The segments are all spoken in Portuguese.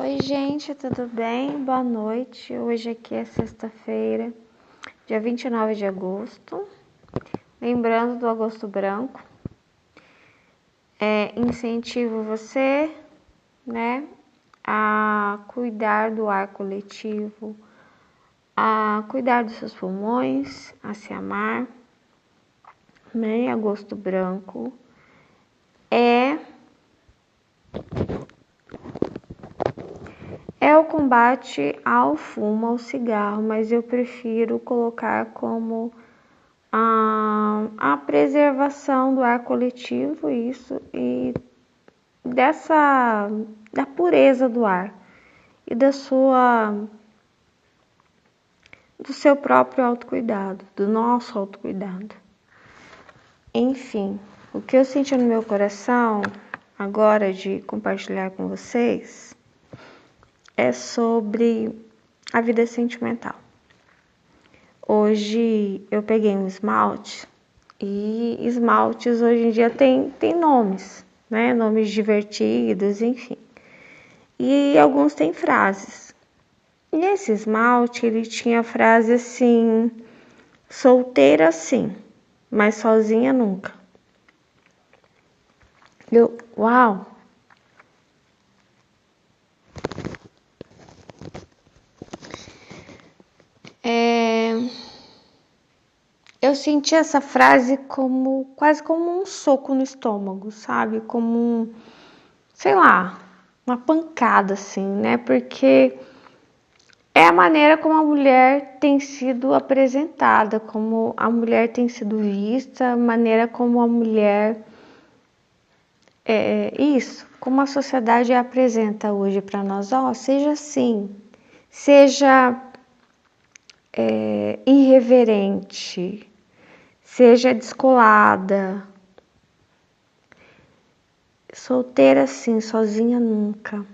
Oi, gente, tudo bem? Boa noite. Hoje aqui é sexta-feira, dia 29 de agosto. Lembrando do Agosto Branco. Incentivo você, né, a cuidar do ar coletivo, a cuidar dos seus pulmões, a se amar, né? Agosto Branco é o combate ao fumo, ao cigarro, mas eu prefiro colocar como a preservação do ar coletivo, isso, e da pureza do ar e do seu próprio autocuidado, do nosso autocuidado. Enfim, o que eu senti no meu coração agora de compartilhar com vocês é sobre a vida sentimental. Hoje eu peguei um esmalte e esmaltes hoje em dia tem nomes, né? Nomes divertidos, enfim. E alguns têm frases. E esse esmalte, ele tinha a frase assim: solteira sim, mas sozinha nunca. Uau! Eu senti essa frase quase como um soco no estômago, sabe? Como sei lá, uma pancada assim, né? Porque é a maneira como a mulher tem sido apresentada, como a mulher tem sido vista, a maneira como a mulher como a sociedade apresenta hoje para nós, seja assim, seja irreverente, seja descolada, solteira sim, sozinha nunca.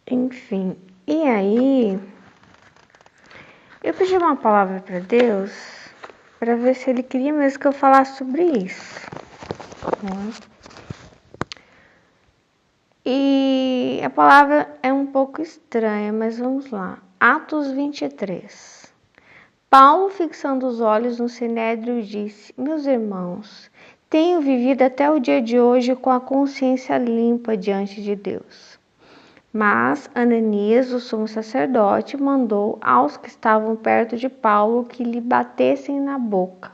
Enfim, e aí eu pedi uma palavra para Deus para ver se Ele queria mesmo que eu falasse sobre isso. Né? E a palavra é um pouco estranha, mas vamos lá. Atos 23. Paulo, fixando os olhos no sinédrio, disse: meus irmãos, tenho vivido até o dia de hoje com a consciência limpa diante de Deus. Mas Ananias, o sumo sacerdote, mandou aos que estavam perto de Paulo que lhe batessem na boca.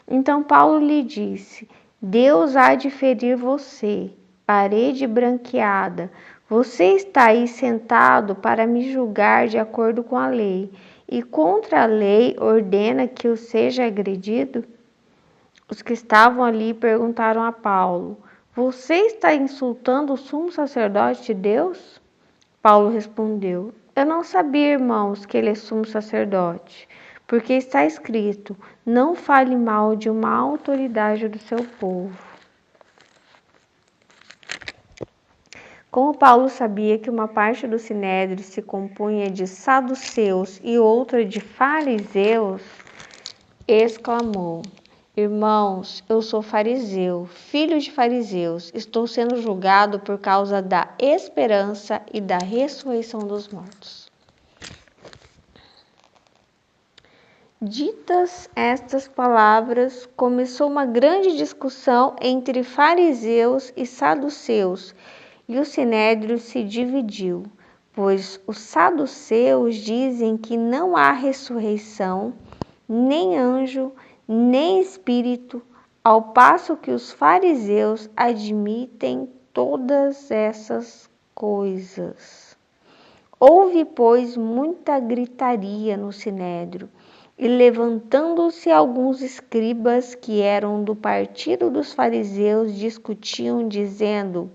Então Paulo lhe disse: Deus há de ferir você, parede branqueada. Você está aí sentado para me julgar de acordo com a lei, e contra a lei ordena que eu seja agredido? Os que estavam ali perguntaram a Paulo: Você está insultando o sumo sacerdote de Deus? Paulo respondeu: Eu não sabia, irmãos, que ele é sumo sacerdote, porque está escrito: não fale mal de uma autoridade do seu povo. Como Paulo sabia que uma parte do sinédrio se compunha de saduceus e outra de fariseus, exclamou: Irmãos, eu sou fariseu, filho de fariseus, estou sendo julgado por causa da esperança e da ressurreição dos mortos. Ditas estas palavras, começou uma grande discussão entre fariseus e saduceus, e o sinédrio se dividiu, pois os saduceus dizem que não há ressurreição, nem anjo, nem espírito, ao passo que os fariseus admitem todas essas coisas. Houve, pois, muita gritaria no sinédrio, e levantando-se alguns escribas que eram do partido dos fariseus, discutiam, dizendo: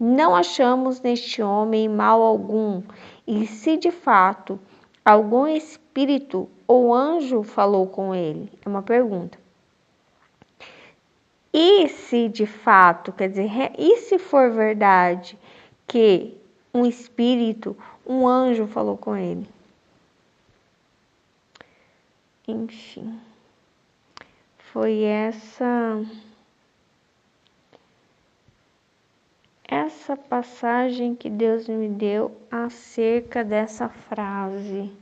não achamos neste homem mal algum, e se de fato algum espírito ou anjo falou com ele? É uma pergunta. E se de fato, quer dizer, e se for verdade que um espírito, um anjo falou com ele? Enfim, foi essa essa passagem que Deus me deu acerca dessa frase: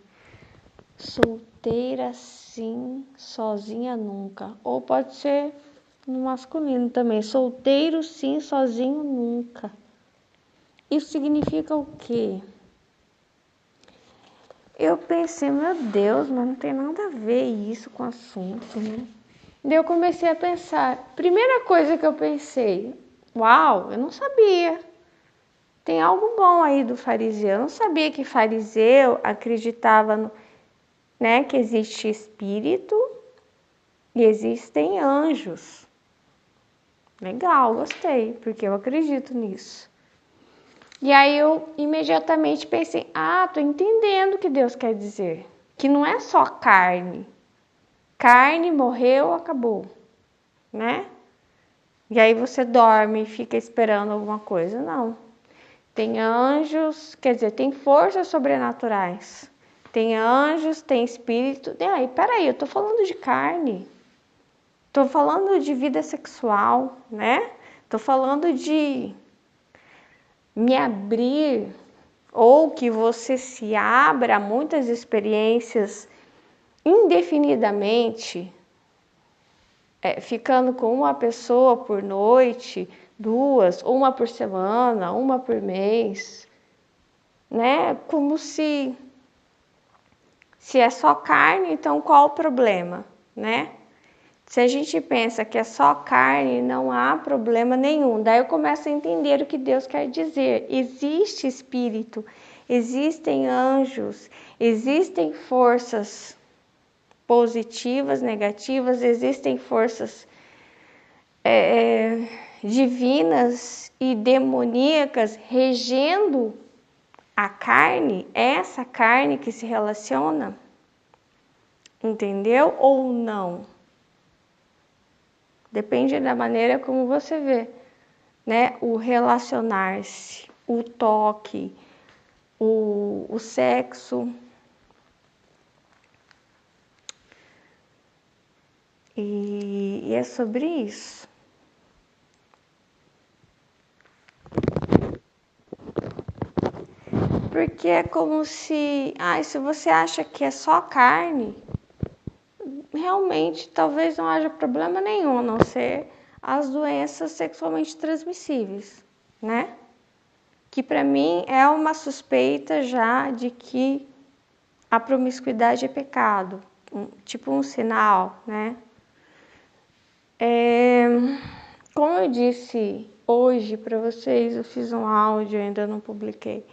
solteira sim, sozinha nunca. Ou pode ser no masculino também: solteiro sim, sozinho nunca. Isso significa o quê? Eu pensei, meu Deus, mas não tem nada a ver isso com o assunto, né? Daí eu comecei a pensar. Primeira coisa que eu pensei: uau, eu não sabia. Tem algo bom aí do fariseu. Eu não sabia que fariseu acreditava né, que existe espírito e existem anjos. Legal, gostei, porque eu acredito nisso. E aí eu imediatamente pensei: tô entendendo o que Deus quer dizer. Que não é só carne. Carne, morreu, acabou, né? E aí você dorme e fica esperando alguma coisa. Não. Tem anjos, quer dizer, tem forças sobrenaturais. Tem anjos, tem espírito. E aí, peraí, eu tô falando de carne. Tô falando de vida sexual, né? Tô falando de me abrir, ou que você se abra a muitas experiências indefinidamente, ficando com uma pessoa por noite, duas, uma por semana, uma por mês, né? Como se é só carne, então qual o problema, né? Se a gente pensa que é só carne, não há problema nenhum. Daí eu começo a entender o que Deus quer dizer. Existe espírito, existem anjos, existem forças positivas, negativas, existem forças divinas e demoníacas regendo a carne, essa carne que se relaciona, entendeu? Ou não? Depende da maneira como você vê, né? O relacionar-se, o toque, o sexo. E é sobre isso. Porque é como se você acha que é só carne, realmente talvez não haja problema nenhum, a não ser as doenças sexualmente transmissíveis, né? Que para mim é uma suspeita já de que a promiscuidade é pecado, tipo um sinal, né? Como eu disse hoje para vocês, eu fiz um áudio, ainda não publiquei,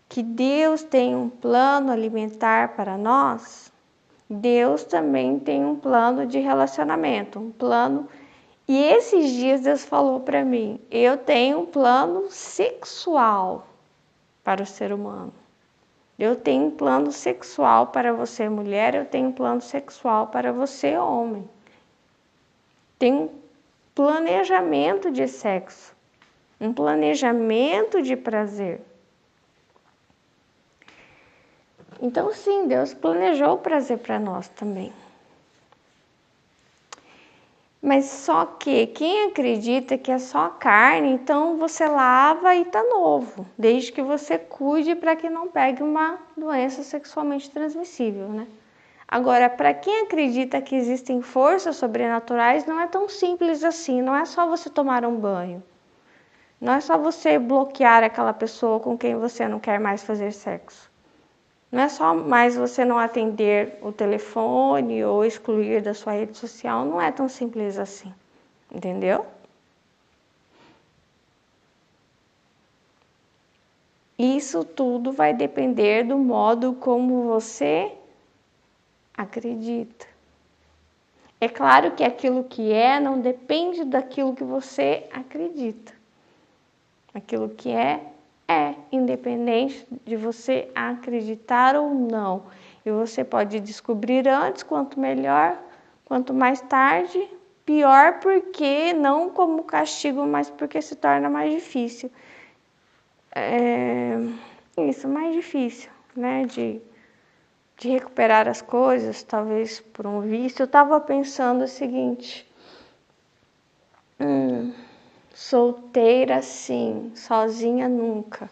que Deus tem um plano alimentar para nós. Deus também tem um plano de relacionamento, um plano. E esses dias Deus falou para mim: eu tenho um plano sexual para o ser humano. Eu tenho um plano sexual para você, mulher, eu tenho um plano sexual para você, homem. Tem um planejamento de sexo, um planejamento de prazer. Então, sim, Deus planejou o prazer para nós também. Mas só que quem acredita que é só carne, então você lava e tá novo, desde que você cuide para que não pegue uma doença sexualmente transmissível, né? Agora, para quem acredita que existem forças sobrenaturais, não é tão simples assim, não é só você tomar um banho. Não é só você bloquear aquela pessoa com quem você não quer mais fazer sexo. Não é só mais você não atender o telefone ou excluir da sua rede social, não é tão simples assim, entendeu? Isso tudo vai depender do modo como você acredita. É claro que aquilo que é não depende daquilo que você acredita. Aquilo que é, independente de você acreditar ou não. E você pode descobrir antes, quanto melhor, quanto mais tarde, pior, porque não como castigo, mas porque se torna mais difícil. Isso, mais difícil, né, de recuperar as coisas, talvez por um vício. Eu estava pensando o seguinte: solteira sim, sozinha nunca.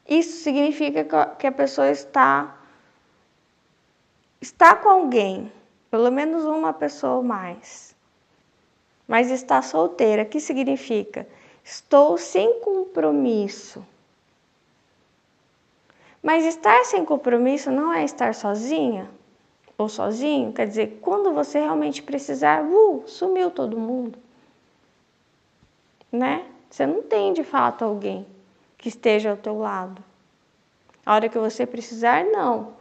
Isso significa que a pessoa está com alguém, pelo menos uma pessoa ou mais, mas está solteira. O que significa? Estou sem compromisso. Mas estar sem compromisso não é estar sozinha ou sozinho, quer dizer, quando você realmente precisar, sumiu todo mundo, né? Você não tem de fato alguém que esteja ao teu lado. A hora que você precisar, não.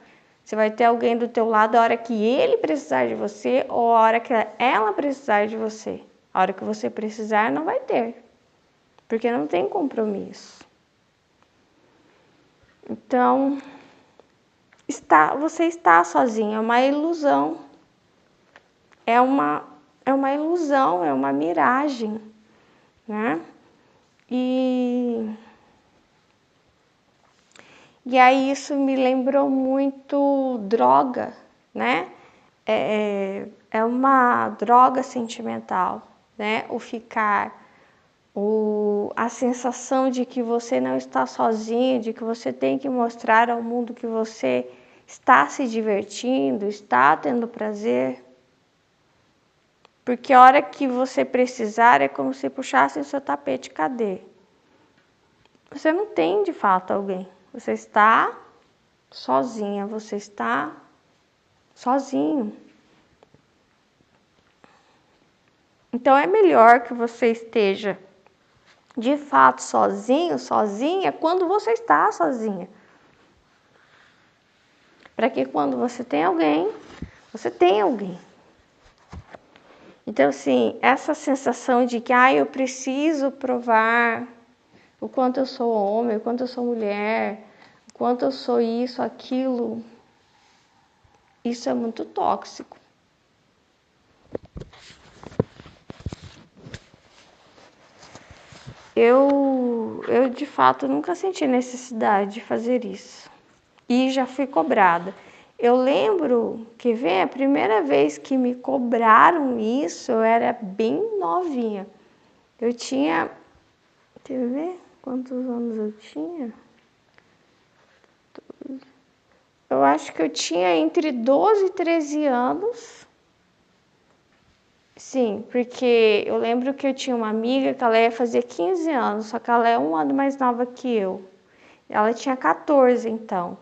Você vai ter alguém do teu lado a hora que ele precisar de você ou a hora que ela precisar de você. A hora que você precisar, não vai ter, porque não tem compromisso. Então, você está sozinho, é uma ilusão. É uma ilusão, é uma miragem, né? E aí isso me lembrou muito droga, né? É uma droga sentimental, né? A sensação de que você não está sozinho, de que você tem que mostrar ao mundo que você está se divertindo, está tendo prazer. Porque a hora que você precisar é como se puxasse o seu tapete. Cadê? Você não tem de fato alguém. Você está sozinha, você está sozinho. Então é melhor que você esteja de fato sozinho, sozinha, quando você está sozinha. Para que quando você tem alguém, você tem alguém. Então, assim, essa sensação de que eu preciso provar o quanto eu sou homem, o quanto eu sou mulher, o quanto eu sou isso, aquilo, isso é muito tóxico. Eu de fato nunca senti necessidade de fazer isso. E já fui cobrada. Eu lembro que a primeira vez que me cobraram isso, eu era bem novinha. Eu tinha, deixa eu ver quantos anos eu tinha. Eu acho que eu tinha entre 12 e 13 anos. Sim, porque eu lembro que eu tinha uma amiga que ela ia fazer 15 anos, só que ela é um ano mais nova que eu. Ela tinha 14, então.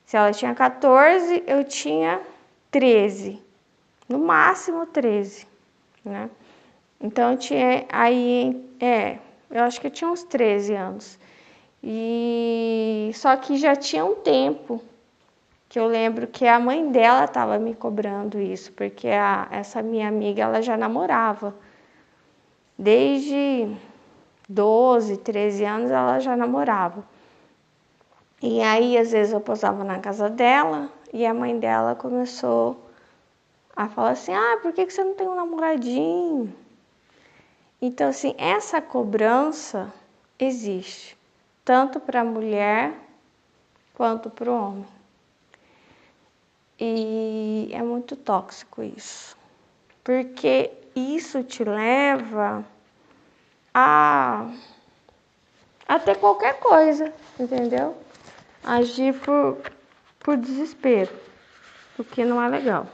Se ela tinha 14, eu tinha 13. No máximo 13, né? Então eu tinha eu acho que eu tinha uns 13 anos. E só que já tinha um tempo que eu lembro que a mãe dela estava me cobrando isso, porque essa minha amiga ela já namorava. Desde 12, 13 anos ela já namorava. E aí às vezes eu posava na casa dela e a mãe dela começou a falar assim: por que você não tem um namoradinho? Então, assim, essa cobrança existe, tanto para a mulher quanto para o homem. E é muito tóxico isso, porque isso te leva a ter qualquer coisa, entendeu? Agir por desespero, o que não é legal.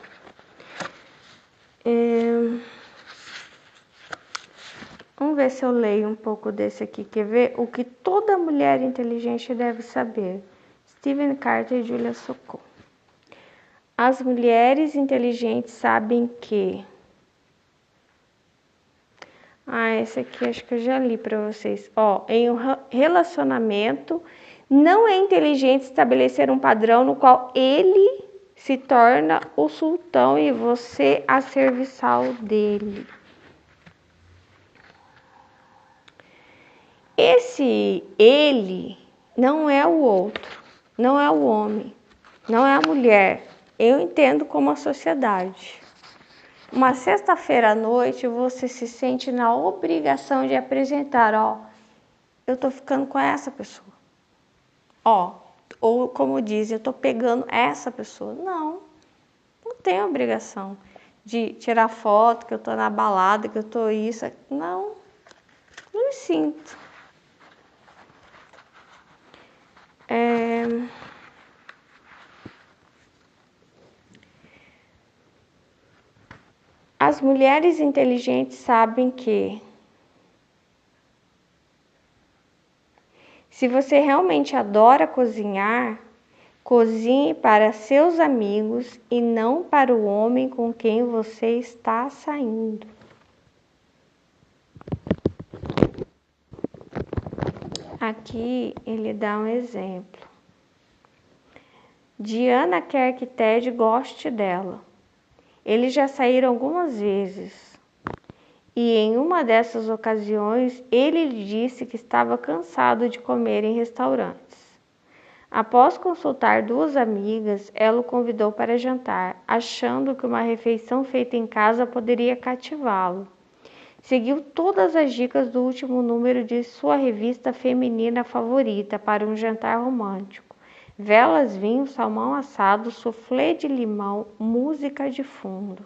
Vamos ver se eu leio um pouco desse aqui. Quer ver? O que toda mulher inteligente deve saber. Stephen Carter e Julia Sokol. As mulheres inteligentes sabem que... esse aqui acho que eu já li para vocês. Em um relacionamento, não é inteligente estabelecer um padrão no qual ele se torna o sultão e você a serviçal dele. Esse ele não é o outro, não é o homem, não é a mulher. Eu entendo como a sociedade. Uma sexta-feira à noite você se sente na obrigação de apresentar, eu tô ficando com essa pessoa. Ou como diz, eu tô pegando essa pessoa. Não tenho obrigação de tirar foto que eu tô na balada, que eu tô isso. Não. Me sinto. As mulheres inteligentes sabem que, se você realmente adora cozinhar, cozinhe para seus amigos e não para o homem com quem você está saindo. Aqui ele dá um exemplo. Diana quer que Ted goste dela. Eles já saíram algumas vezes. E em uma dessas ocasiões, ele lhe disse que estava cansado de comer em restaurantes. Após consultar duas amigas, ela o convidou para jantar, achando que uma refeição feita em casa poderia cativá-lo. Seguiu todas as dicas do último número de sua revista feminina favorita para um jantar romântico. Velas, vinho, salmão assado, soufflé de limão, música de fundo.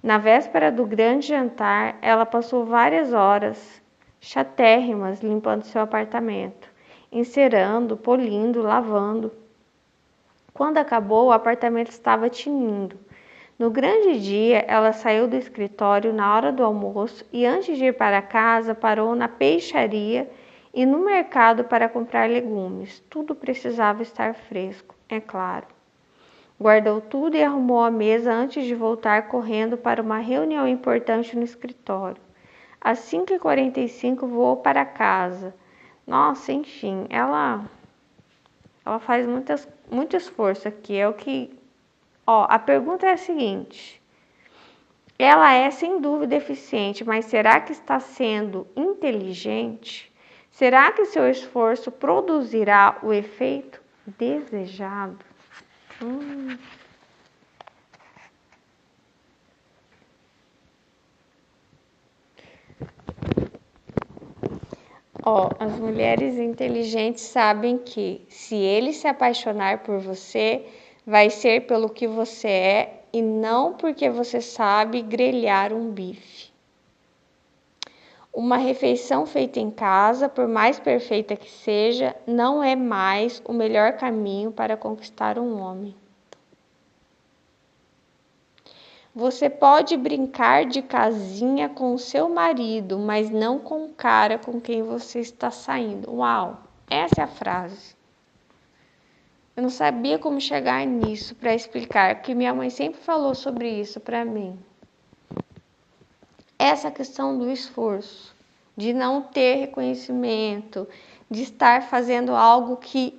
Na véspera do grande jantar, ela passou várias horas chatérrimas limpando seu apartamento, encerando, polindo, lavando. Quando acabou, o apartamento estava tinindo. No grande dia, ela saiu do escritório na hora do almoço e, antes de ir para casa, parou na peixaria e no mercado para comprar legumes. Tudo precisava estar fresco, é claro. Guardou tudo e arrumou a mesa antes de voltar correndo para uma reunião importante no escritório. Às 5h45 voou para casa. Nossa, enfim, ela faz muito esforço aqui. É o que... a pergunta é a seguinte. Ela é sem dúvida eficiente, mas será que está sendo inteligente? Será que seu esforço produzirá o efeito desejado? As mulheres inteligentes sabem que, se ele se apaixonar por você, vai ser pelo que você é e não porque você sabe grelhar um bife. Uma refeição feita em casa, por mais perfeita que seja, não é mais o melhor caminho para conquistar um homem. Você pode brincar de casinha com o seu marido, mas não com o cara com quem você está saindo. Uau, essa é a frase. Eu não sabia como chegar nisso para explicar, porque minha mãe sempre falou sobre isso para mim. Essa questão do esforço, de não ter reconhecimento, de estar fazendo algo que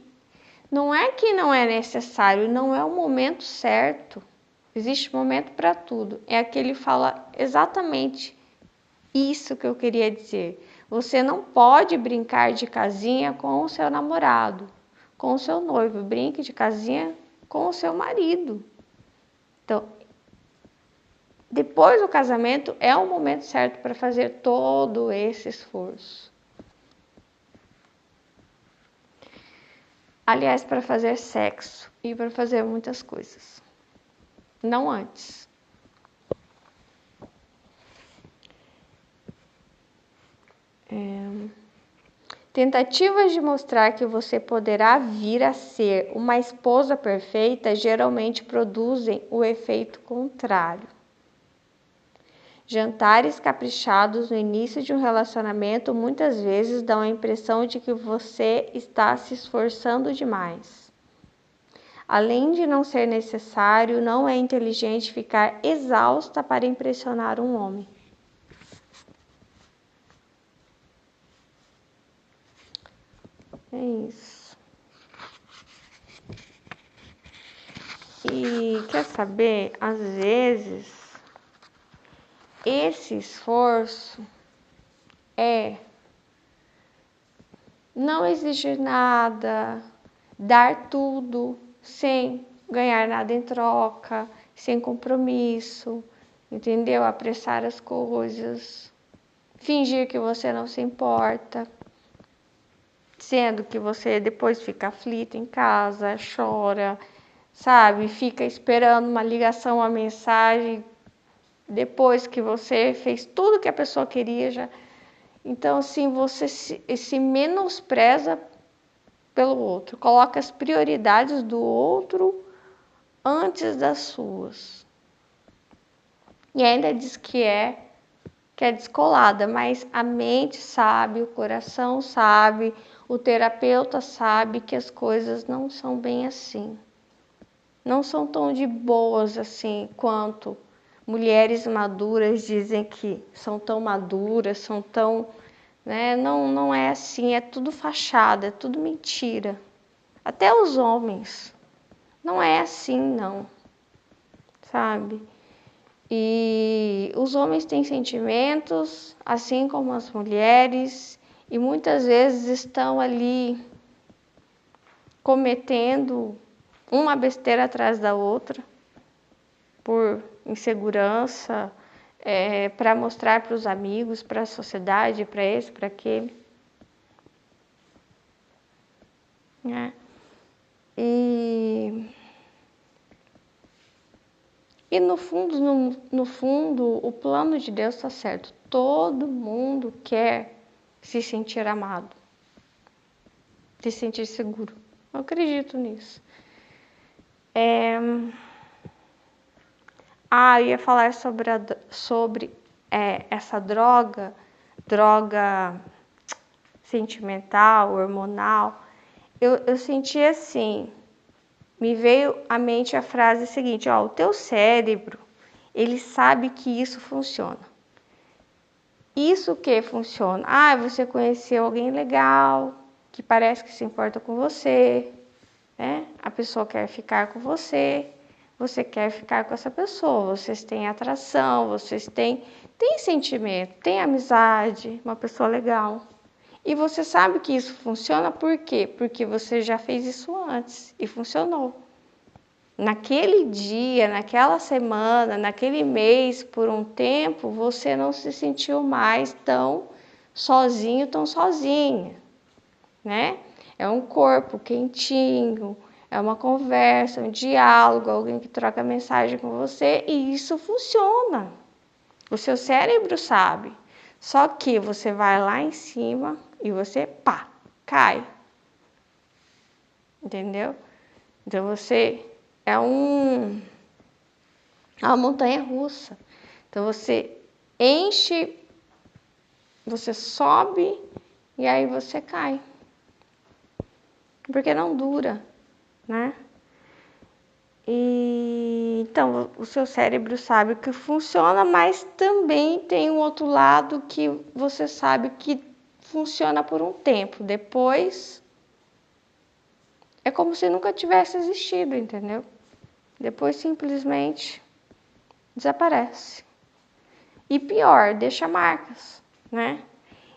não é necessário, não é o momento certo. Existe momento para tudo. É que ele fala exatamente isso que eu queria dizer. Você não pode brincar de casinha com o seu namorado, com o seu noivo. Brinque de casinha com o seu marido. Então, depois do casamento é o momento certo para fazer todo esse esforço. Aliás, para fazer sexo e para fazer muitas coisas. Não antes. Tentativas de mostrar que você poderá vir a ser uma esposa perfeita geralmente produzem o efeito contrário. Jantares caprichados no início de um relacionamento muitas vezes dão a impressão de que você está se esforçando demais. Além de não ser necessário, não é inteligente ficar exausta para impressionar um homem. É isso. E quer saber? Às vezes, esse esforço é não exigir nada, dar tudo sem ganhar nada em troca, sem compromisso, entendeu? Apressar as coisas, fingir que você não se importa, sendo que você depois fica aflita em casa, chora, sabe? Fica esperando uma ligação, uma mensagem, depois que você fez tudo que a pessoa queria já. Então, assim, você se menospreza pelo outro, coloca as prioridades do outro antes das suas. E ainda diz que é descolada, mas a mente sabe, o coração sabe, o terapeuta sabe que as coisas não são bem assim. Não são tão de boas assim quanto mulheres maduras dizem que são tão maduras, são tão, né? Não é assim, é tudo fachada, é tudo mentira. Até os homens. Não é assim, não. Sabe? E os homens têm sentimentos, assim como as mulheres, e muitas vezes estão ali cometendo uma besteira atrás da outra, por insegurança, para mostrar para os amigos, para a sociedade, para esse, para aquele. Né? E no fundo, o plano de Deus está certo. Todo mundo quer se sentir amado, se sentir seguro. Eu acredito nisso. Eu ia falar sobre essa droga sentimental, hormonal. Eu senti assim, me veio à mente a frase seguinte, o teu cérebro, ele sabe que isso funciona. Isso que funciona? Você conheceu alguém legal, que parece que se importa com você, né? A pessoa quer ficar com você, você quer ficar com essa pessoa, vocês têm atração, vocês têm sentimento, têm amizade, uma pessoa legal. E você sabe que isso funciona por quê? Porque você já fez isso antes e funcionou. Naquele dia, naquela semana, naquele mês, por um tempo, você não se sentiu mais tão sozinho, tão sozinha, né? É um corpo quentinho, é uma conversa, um diálogo, alguém que troca mensagem com você e isso funciona. O seu cérebro sabe. Só que você vai lá em cima e você, cai. Entendeu? Então você é uma montanha russa. Então você enche, você sobe e aí você cai. Porque não dura, né? Então o seu cérebro sabe que funciona, mas também tem um outro lado que você sabe que funciona por um tempo. Depois é como se nunca tivesse existido, entendeu? Depois simplesmente desaparece. E pior, deixa marcas, né?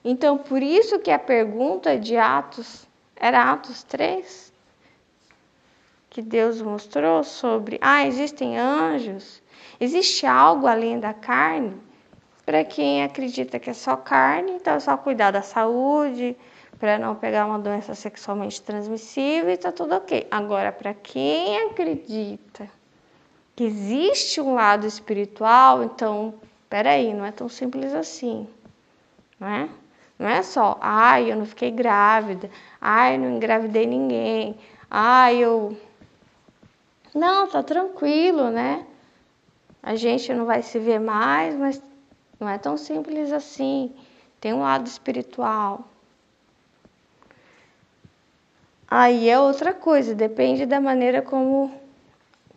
Então, por isso que a pergunta de Atos, era Atos 3, que Deus mostrou sobre, existem anjos, existe algo além da carne? Para quem acredita que é só carne, então é só cuidar da saúde, para não pegar uma doença sexualmente transmissível e tá tudo ok. Agora, para quem acredita que existe um lado espiritual, então, peraí, não é tão simples assim, né? Não é só, eu não fiquei grávida, eu não engravidei ninguém, Não, tá tranquilo, né? A gente não vai se ver mais, mas não é tão simples assim. Tem um lado espiritual. Aí é outra coisa, depende da maneira como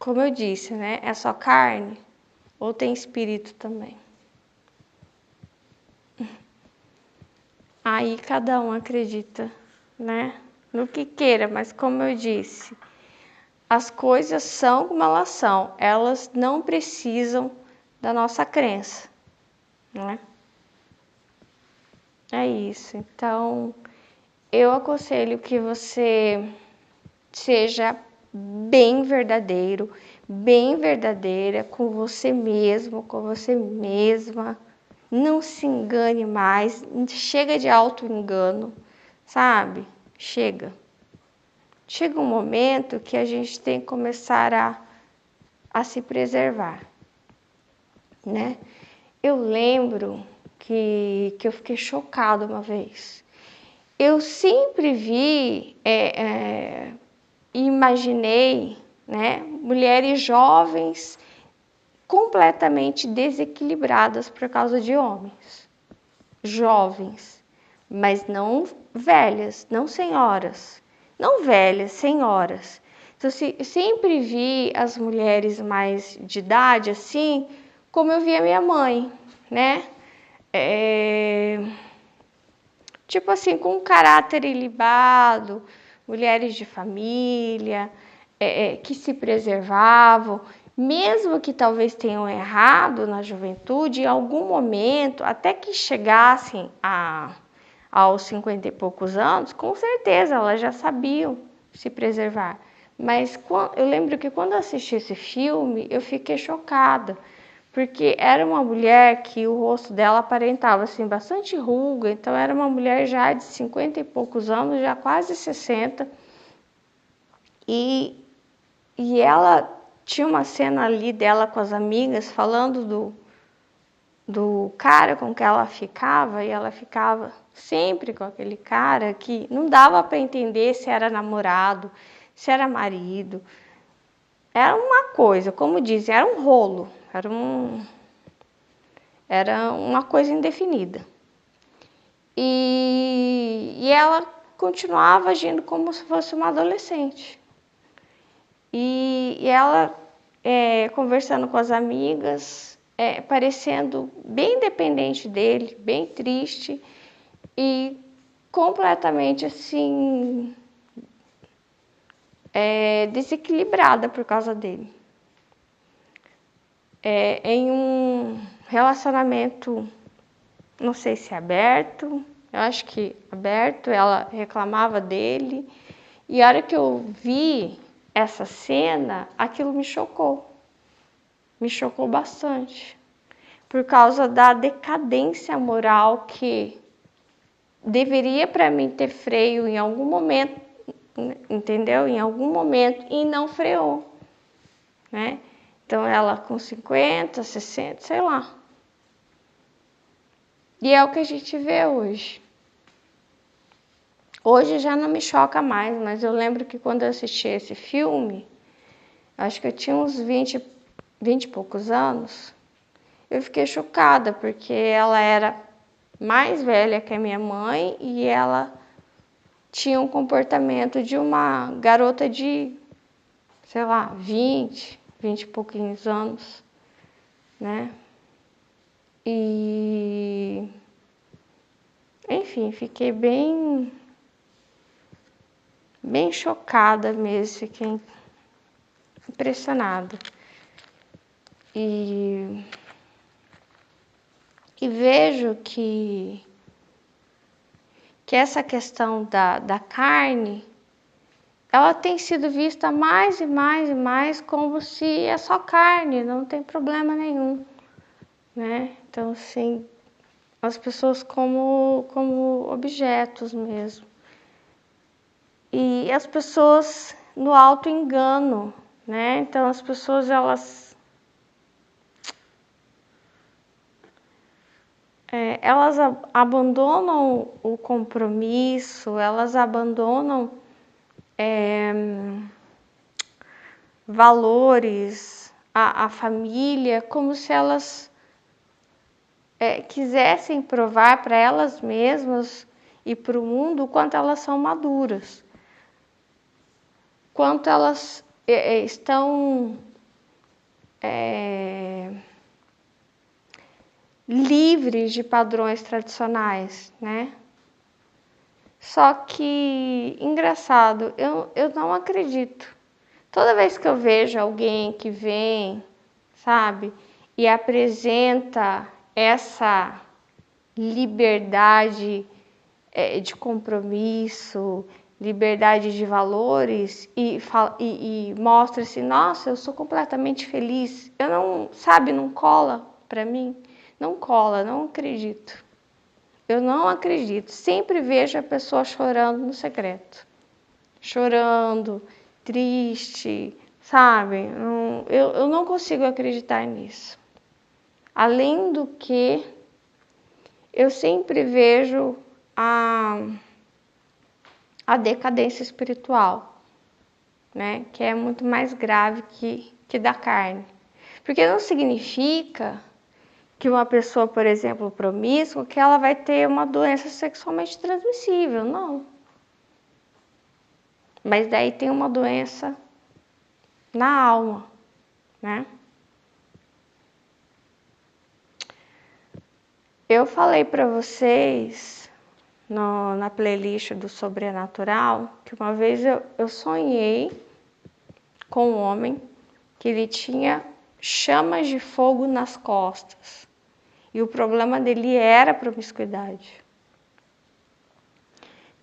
eu disse, né? É só carne ou tem espírito também? Aí cada um acredita, né? No que queira, mas como eu disse, as coisas são como elas são, elas não precisam da nossa crença, né? É isso. Então, eu aconselho que você seja bem verdadeiro, bem verdadeira com você mesmo, com você mesma. Não se engane mais, chega de auto-engano, sabe? Chega. Chega um momento que a gente tem que começar a se preservar, né? Eu lembro que eu fiquei chocada uma vez. Eu sempre vi e imaginei, né, mulheres jovens completamente desequilibradas por causa de homens. Jovens, mas não velhas, não senhoras. Não velhas, senhoras. Então, eu sempre vi as mulheres mais de idade assim, como eu via minha mãe, né? Tipo assim, com um caráter ilibado, mulheres de família, que se preservavam, mesmo que talvez tenham errado na juventude, em algum momento, até que chegassem aos 50 e poucos anos, com certeza elas já sabiam se preservar. Mas eu lembro que quando eu assisti esse filme, eu fiquei chocada, porque era uma mulher que o rosto dela aparentava assim, bastante ruga, então era uma mulher já de 50 e poucos anos, já quase 60, e ela tinha uma cena ali dela com as amigas falando do cara com que ela ficava, e ela ficava sempre com aquele cara que não dava para entender se era namorado, se era marido. Era uma coisa, como dizem, era um rolo, era uma coisa indefinida. E ela continuava agindo como se fosse uma adolescente. E ela, conversando com as amigas, parecendo bem dependente dele, bem triste e completamente assim, desequilibrada por causa dele. Em um relacionamento, não sei se aberto, eu acho que aberto, ela reclamava dele. E a hora que eu vi essa cena, aquilo me chocou bastante, por causa da decadência moral que deveria para mim ter freio em algum momento, entendeu? Em algum momento, e não freou, né? Então ela com 50, 60, sei lá. E é o que a gente vê hoje. Hoje já não me choca mais, mas eu lembro que quando eu assisti esse filme, acho que eu tinha uns 20 e poucos anos, eu fiquei chocada, porque ela era mais velha que a minha mãe e ela tinha um comportamento de uma garota de, sei lá, 20 e pouquinhos anos, né? E, enfim, fiquei bem chocada mesmo, fiquei impressionada. E vejo que essa questão da carne, ela tem sido vista mais e mais e mais como se é só carne, não tem problema nenhum, né? Então, assim, as pessoas como objetos mesmo. E as pessoas no auto-engano, né? Então, as pessoas, elas abandonam o compromisso, elas abandonam valores, a família, como se elas quisessem provar para elas mesmas e para o mundo o quanto elas são maduras, quanto elas estão livres de padrões tradicionais, né? Só que, engraçado, eu não acredito. Toda vez que eu vejo alguém que vem, sabe, e apresenta essa liberdade de compromisso, liberdade de valores e mostra assim, nossa, eu sou completamente feliz. Eu não, sabe, não cola para mim, não cola, não acredito. Eu não acredito. Sempre vejo a pessoa chorando no secreto, chorando, triste, sabe? Eu não consigo acreditar nisso. Além do que eu sempre vejo a decadência espiritual, né? Que é muito mais grave que da carne. Porque não significa que uma pessoa, por exemplo, promíscua, que ela vai ter uma doença sexualmente transmissível, não. Mas daí tem uma doença na alma, né? Eu falei para vocês na playlist do Sobrenatural que uma vez eu sonhei com um homem que ele tinha chamas de fogo nas costas e o problema dele era a promiscuidade.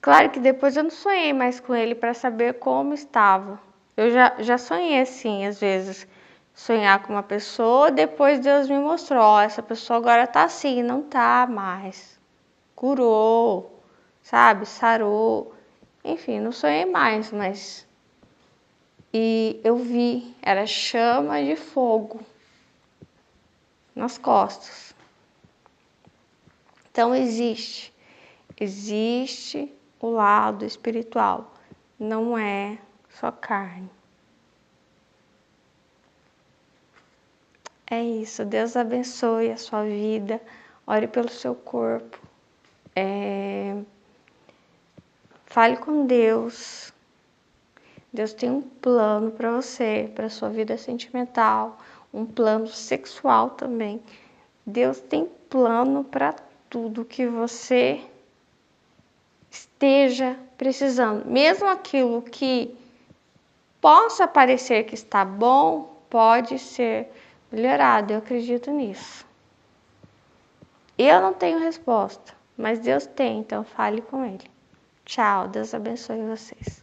Claro que depois eu não sonhei mais com ele para saber como estava. Eu já sonhei assim, às vezes, sonhar com uma pessoa, depois Deus me mostrou, ó, essa pessoa agora tá assim, não tá mais. Curou, sabe, sarou. Enfim, não sonhei mais, mas... E eu vi, era chama de fogo nas costas. Então existe o lado espiritual, não é só carne. É isso, Deus abençoe a sua vida, ore pelo seu corpo, fale com Deus. Deus tem um plano para você, para sua vida sentimental, um plano sexual também. Deus tem plano para tudo que você esteja precisando. Mesmo aquilo que possa parecer que está bom, pode ser melhorado. Eu acredito nisso. Eu não tenho resposta, mas Deus tem, então fale com Ele. Tchau, Deus abençoe vocês.